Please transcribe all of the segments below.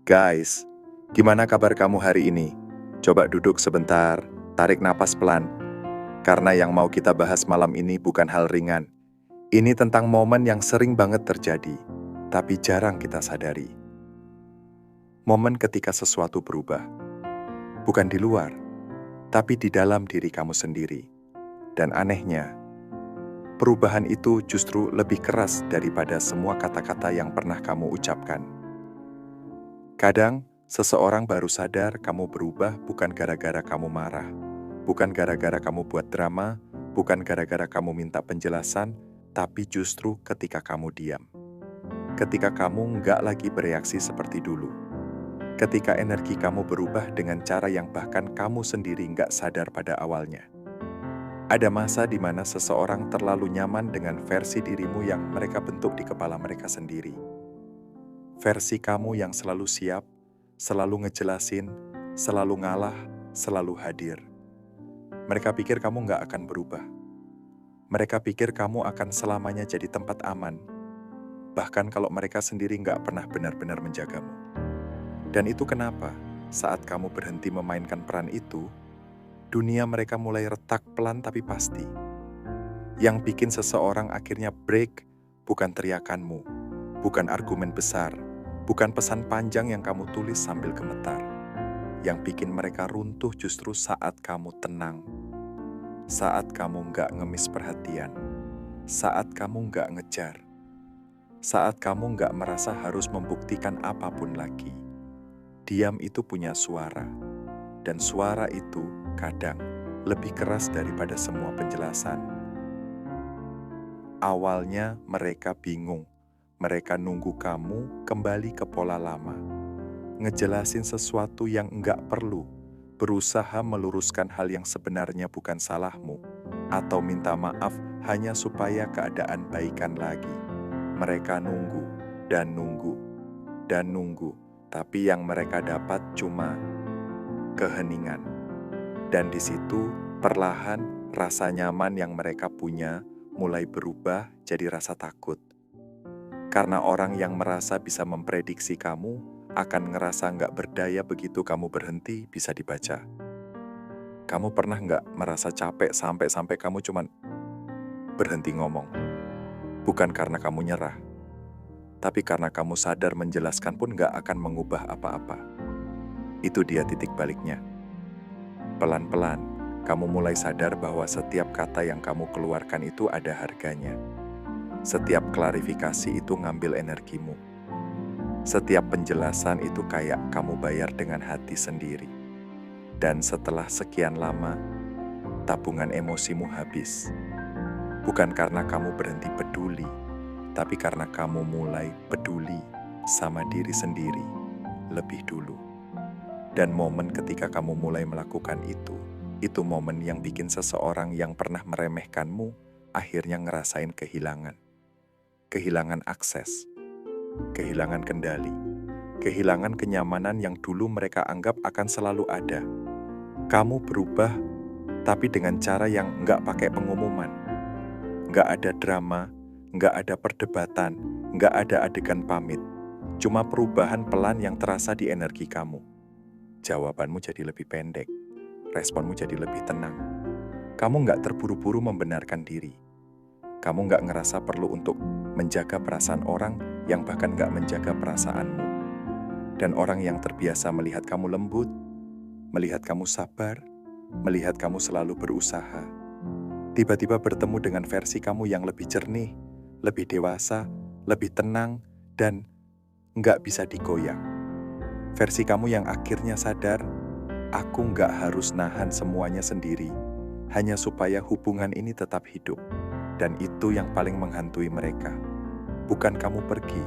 Guys, gimana kabar kamu hari ini? Coba duduk sebentar, tarik napas pelan. Karena yang mau kita bahas malam ini bukan hal ringan. Ini tentang momen yang sering banget terjadi, tapi jarang kita sadari. Momen ketika sesuatu berubah. Bukan di luar, tapi di dalam diri kamu sendiri. Dan anehnya, perubahan itu justru lebih keras daripada semua kata-kata yang pernah kamu ucapkan. Kadang, seseorang baru sadar kamu berubah bukan gara-gara kamu marah, bukan gara-gara kamu buat drama, bukan gara-gara kamu minta penjelasan, tapi justru ketika kamu diam. Ketika kamu nggak lagi bereaksi seperti dulu. Ketika energi kamu berubah dengan cara yang bahkan kamu sendiri nggak sadar pada awalnya. Ada masa di mana seseorang terlalu nyaman dengan versi dirimu yang mereka bentuk di kepala mereka sendiri. Versi kamu yang selalu siap, selalu ngejelasin, selalu ngalah, selalu hadir. Mereka pikir kamu nggak akan berubah. Mereka pikir kamu akan selamanya jadi tempat aman. Bahkan kalau mereka sendiri nggak pernah benar-benar menjagamu. Dan itu kenapa saat kamu berhenti memainkan peran itu, dunia mereka mulai retak pelan tapi pasti. Yang bikin seseorang akhirnya break bukan teriakanmu, bukan argumen besar, bukan pesan panjang yang kamu tulis sambil gemetar. Yang bikin mereka runtuh justru saat kamu tenang, saat kamu nggak ngemis perhatian, saat kamu nggak ngejar, saat kamu nggak merasa harus membuktikan apapun lagi. Diam itu punya suara, dan suara itu kadang lebih keras daripada semua penjelasan. Awalnya mereka bingung, mereka nunggu kamu kembali ke pola lama, ngejelasin sesuatu yang nggak perlu, berusaha meluruskan hal yang sebenarnya bukan salahmu, atau minta maaf hanya supaya keadaan baikan lagi. Mereka nunggu, dan nunggu, dan nunggu, tapi yang mereka dapat cuma keheningan. Dan di situ perlahan rasa nyaman yang mereka punya mulai berubah jadi rasa takut. Karena orang yang merasa bisa memprediksi kamu akan ngerasa nggak berdaya begitu kamu berhenti bisa dibaca. Kamu pernah nggak merasa capek sampai kamu cuman berhenti ngomong? Bukan karena kamu nyerah, tapi karena kamu sadar menjelaskan pun nggak akan mengubah apa-apa. Itu dia titik baliknya. Pelan-pelan, kamu mulai sadar bahwa setiap kata yang kamu keluarkan itu ada harganya. Setiap klarifikasi itu ngambil energimu. Setiap penjelasan itu kayak kamu bayar dengan hati sendiri. Dan setelah sekian lama, tabungan emosimu habis. Bukan karena kamu berhenti peduli, tapi karena kamu mulai peduli sama diri sendiri lebih dulu. Dan momen ketika kamu mulai melakukan itu momen yang bikin seseorang yang pernah meremehkanmu akhirnya ngerasain kehilangan. Kehilangan akses, kehilangan kendali, kehilangan kenyamanan yang dulu mereka anggap akan selalu ada. Kamu berubah, tapi dengan cara yang nggak pakai pengumuman. Nggak ada drama, nggak ada perdebatan, nggak ada adegan pamit. Cuma perubahan pelan yang terasa di energi kamu. Jawabanmu jadi lebih pendek, responmu jadi lebih tenang. Kamu nggak terburu-buru membenarkan diri. Kamu nggak ngerasa perlu untuk menjaga perasaan orang yang bahkan nggak menjaga perasaanmu. Dan orang yang terbiasa melihat kamu lembut, melihat kamu sabar, melihat kamu selalu berusaha, tiba-tiba bertemu dengan versi kamu yang lebih jernih, lebih dewasa, lebih tenang, dan nggak bisa digoyang. Versi kamu yang akhirnya sadar, aku nggak harus nahan semuanya sendiri, hanya supaya hubungan ini tetap hidup. Dan itu yang paling menghantui mereka. Bukan kamu pergi,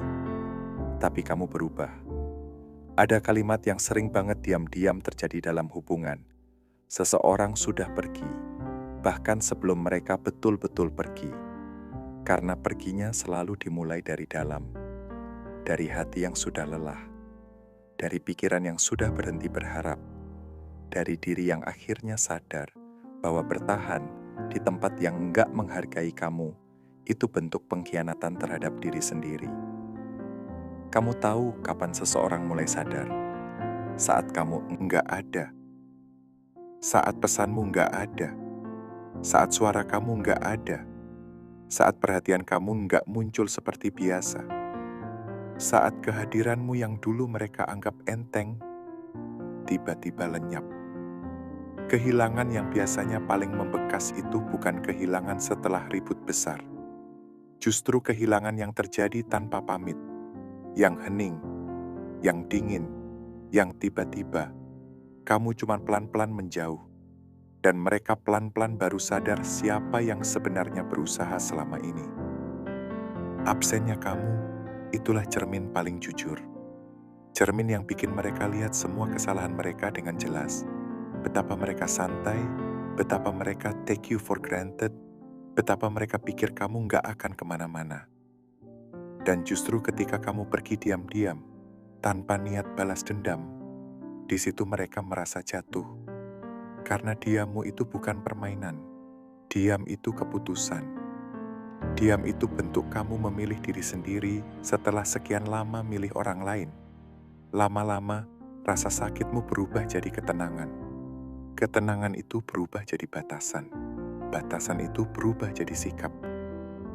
tapi kamu berubah. Ada kalimat yang sering banget diam-diam terjadi dalam hubungan. Seseorang sudah pergi, bahkan sebelum mereka betul-betul pergi. Karena perginya selalu dimulai dari dalam, dari hati yang sudah lelah, dari pikiran yang sudah berhenti berharap, dari diri yang akhirnya sadar bahwa bertahan di tempat yang enggak menghargai kamu itu bentuk pengkhianatan terhadap diri sendiri. Kamu tahu kapan seseorang mulai sadar? Saat kamu enggak ada, saat pesanmu enggak ada, saat suara kamu enggak ada, saat perhatian kamu enggak muncul seperti biasa, saat kehadiranmu yang dulu mereka anggap enteng, tiba-tiba lenyap. Kehilangan yang biasanya paling membekas itu bukan kehilangan setelah ribut besar. Justru kehilangan yang terjadi tanpa pamit, yang hening, yang dingin, yang tiba-tiba kamu cuma pelan-pelan menjauh, dan mereka pelan-pelan baru sadar siapa yang sebenarnya berusaha selama ini. Absennya kamu, itulah cermin paling jujur. Cermin yang bikin mereka lihat semua kesalahan mereka dengan jelas. Betapa mereka santai, betapa mereka take you for granted, betapa mereka pikir kamu nggak akan kemana-mana. Dan justru ketika kamu pergi diam-diam, tanpa niat balas dendam, di situ mereka merasa jatuh. Karena diammu itu bukan permainan, diam itu keputusan. Diam itu bentuk kamu memilih diri sendiri setelah sekian lama milih orang lain. Lama-lama, rasa sakitmu berubah jadi ketenangan. Ketenangan itu berubah jadi batasan. Batasan itu berubah jadi sikap.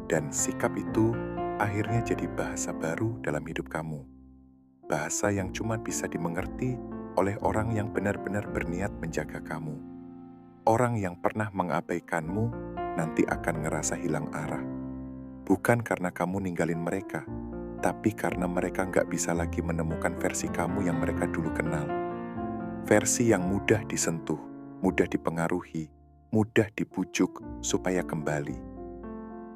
Dan sikap itu akhirnya jadi bahasa baru dalam hidup kamu. Bahasa yang cuma bisa dimengerti oleh orang yang benar-benar berniat menjaga kamu. Orang yang pernah mengabaikanmu nanti akan ngerasa hilang arah. Bukan karena kamu ninggalin mereka, tapi karena mereka nggak bisa lagi menemukan versi kamu yang mereka dulu kenal. Versi yang mudah disentuh, mudah dipengaruhi, mudah dibujuk supaya kembali.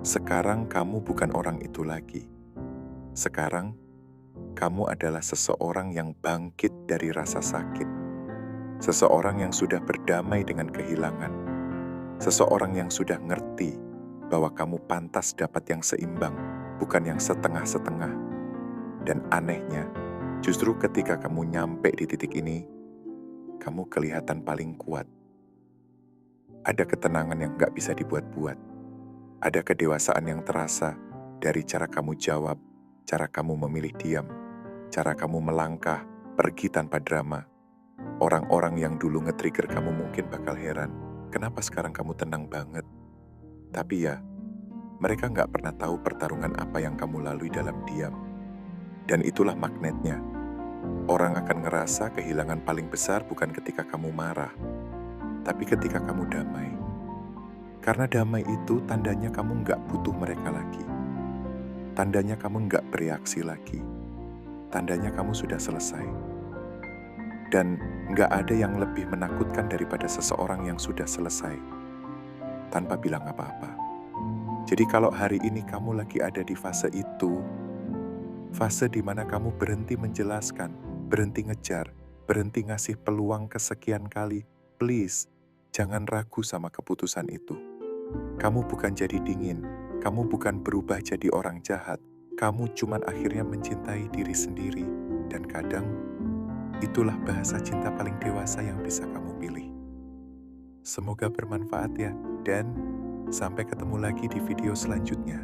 Sekarang kamu bukan orang itu lagi. Sekarang, kamu adalah seseorang yang bangkit dari rasa sakit. Seseorang yang sudah berdamai dengan kehilangan. Seseorang yang sudah ngerti bahwa kamu pantas dapat yang seimbang, bukan yang setengah-setengah. Dan anehnya, justru ketika kamu nyampe di titik ini, kamu kelihatan paling kuat. Ada ketenangan yang gak bisa dibuat-buat. Ada kedewasaan yang terasa dari cara kamu jawab, cara kamu memilih diam, cara kamu melangkah, pergi tanpa drama. Orang-orang yang dulu nge-trigger kamu mungkin bakal heran, kenapa sekarang kamu tenang banget? Tapi ya, mereka gak pernah tahu pertarungan apa yang kamu lalui dalam diam. Dan itulah magnetnya. Orang akan ngerasa kehilangan paling besar bukan ketika kamu marah, tapi ketika kamu damai. Karena damai itu tandanya kamu gak butuh mereka lagi. Tandanya kamu gak bereaksi lagi. Tandanya kamu sudah selesai. Dan gak ada yang lebih menakutkan daripada seseorang yang sudah selesai tanpa bilang apa-apa. Jadi kalau hari ini kamu lagi ada di fase itu, fase di mana kamu berhenti menjelaskan, berhenti ngejar, berhenti ngasih peluang kesekian kali, please, jangan ragu sama keputusan itu. Kamu bukan jadi dingin, kamu bukan berubah jadi orang jahat, kamu cuman akhirnya mencintai diri sendiri. Dan kadang, itulah bahasa cinta paling dewasa yang bisa kamu pilih. Semoga bermanfaat ya, dan sampai ketemu lagi di video selanjutnya.